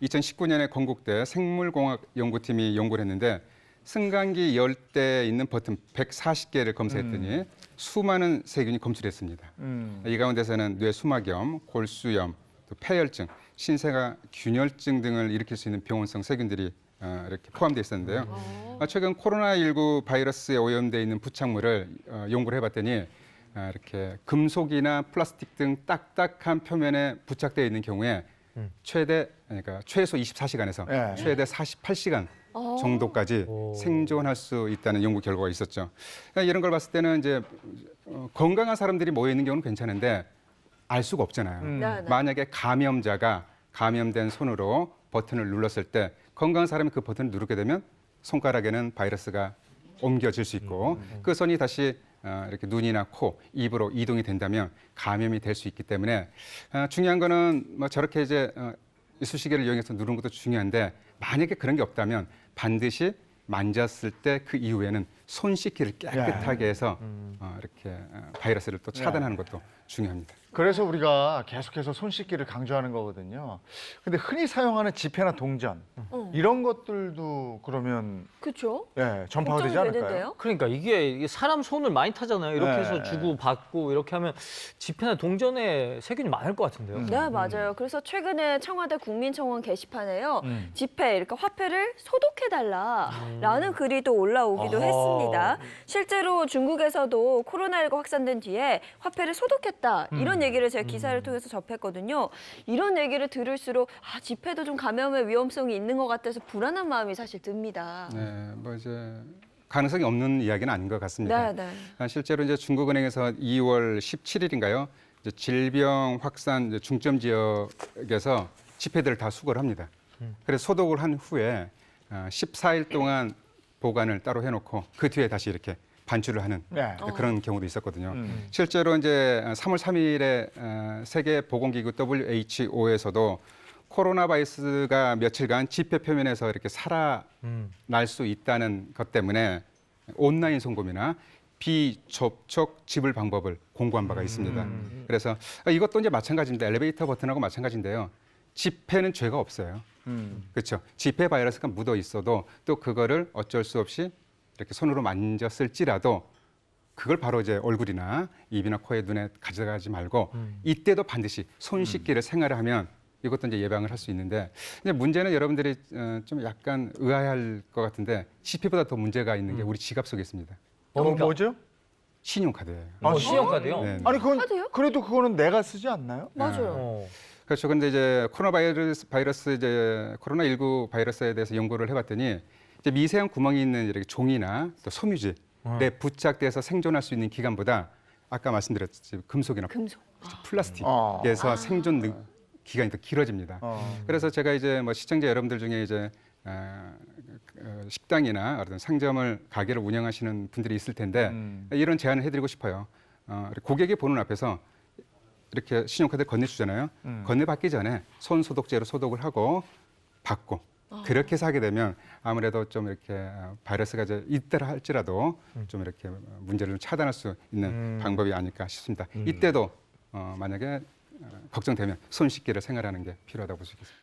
2019년에 건국대 생물공학 연구팀이 연구를 했는데 승강기 열대에 있는 버튼 140개를 검사했더니 수많은 세균이 검출했습니다. 이 가운데서는 뇌수막염, 골수염, 또 폐혈증, 신생아 균열증 등을 일으킬 수 있는 병원성 세균들이 이렇게 포함되어 있었는데요. 최근 코로나19 바이러스에 오염되어 있는 부착물을 연구를 해봤더니 이렇게 금속이나 플라스틱 등 딱딱한 표면에 부착되어 있는 경우에 그러니까 최소 24시간에서 최대 48시간 정도까지 생존할 수 있다는 연구 결과가 있었죠. 그러니까 이런 걸 봤을 때는 이제 건강한 사람들이 모여 있는 경우는 괜찮은데 알 수가 없잖아요. 만약에 감염자가 감염된 손으로 버튼을 눌렀을 때 건강한 사람이 그 버튼을 누르게 되면 손가락에는 바이러스가 옮겨질 수 있고 그 손이 다시 이렇게 눈이나 코, 입으로 이동이 된다면 감염이 될 수 있기 때문에 중요한 거는 뭐 저렇게 이제 이쑤시개를 이용해서 누르는 것도 중요한데 만약에 그런 게 없다면 반드시 만졌을 때 그 이후에는 손 씻기를 깨끗하게 해서 이렇게 바이러스를 또 차단하는 것도 중요합니다. 그래서 우리가 계속해서 손 씻기를 강조하는 거거든요. 근데 흔히 사용하는 지폐나 동전 이런 것들도 그러면 그렇죠. 전파가 되지 않을까요? 그러니까 이게 사람 손을 많이 타잖아요. 이렇게 해서 주고 받고 이렇게 하면 지폐나 동전에 세균이 많을 것 같은데요. 네, 맞아요. 그래서 최근에 청와대 국민청원 게시판에요. 지폐, 이렇게 화폐를 소독해달라라는 글이 또 올라오기도 했습니다. 실제로 중국에서도 코로나19 확산된 뒤에 화폐를 소독했다. 이런 얘기를 제가 기사를 통해서 접했거든요. 이런 얘기를 들을수록 지폐도 좀 감염의 위험성이 있는 것 같아서 불안한 마음이 사실 듭니다. 네, 뭐 이제 가능성이 없는 이야기는 아닌 것 같습니다. 실제로 이제 중국은행에서 2월 17일인가요? 이제 질병 확산 중점 지역에서 지폐들을 다 수거를 합니다. 그래서 소독을 한 후에 14일 동안 보관을 따로 해놓고 그 뒤에 다시 이렇게 반출을 하는 그런 경우도 있었거든요. 실제로 이제 3월 3일에 세계보건기구 WHO에서도 코로나 바이러스가 며칠간 지폐 표면에서 이렇게 살아날 수 있다는 것 때문에 온라인 송금이나 비접촉 지불 방법을 공고한 바가 있습니다. 그래서 이것도 이제 마찬가지입니다. 엘리베이터 버튼하고 마찬가지인데요. 지폐는 죄가 없어요. 그렇죠. 지폐 바이러스가 묻어 있어도 또 그거를 어쩔 수 없이 이렇게 손으로 만졌을지라도 그걸 바로 이제 얼굴이나 입이나 코에 눈에 가져가지 말고 이때도 반드시 손 씻기를 생활을 하면 이것도 이제 예방을 할 수 있는데 이제 문제는 여러분들이 좀 약간 의아해할 것 같은데 지폐보다 더 문제가 있는 게 우리 지갑 속에 있습니다. 뭐죠? 신용카드예요. 신용카드요? 네. 아니 그건 카드요? 그래도 그거는 내가 쓰지 않나요? 맞아요. 그렇죠. 근데 이제 바이러스 이제 코로나19 바이러스에 대해서 연구를 해봤더니 이제 미세한 구멍이 있는 이렇게 종이나 또 섬유질에 부착돼서 생존할 수 있는 기간보다 아까 말씀드렸듯이 금속이나 플라스틱에서 생존 기간이 더 길어집니다. 그래서 제가 이제 뭐 시청자 여러분들 중에 이제 식당이나 어떤 상점을 가게를 운영하시는 분들이 있을 텐데 이런 제안을 해드리고 싶어요. 고객이 보는 앞에서 이렇게 신용카드를 건네주잖아요. 건네받기 전에 손 소독제로 소독을 하고 받고 그렇게 해서 하게 되면 아무래도 좀 이렇게 바이러스가 이제 있더라 할지라도 좀 이렇게 문제를 차단할 수 있는 방법이 아닐까 싶습니다. 이때도 만약에 걱정되면 손 씻기를 생활하는 게 필요하다고 볼 수 있겠습니다.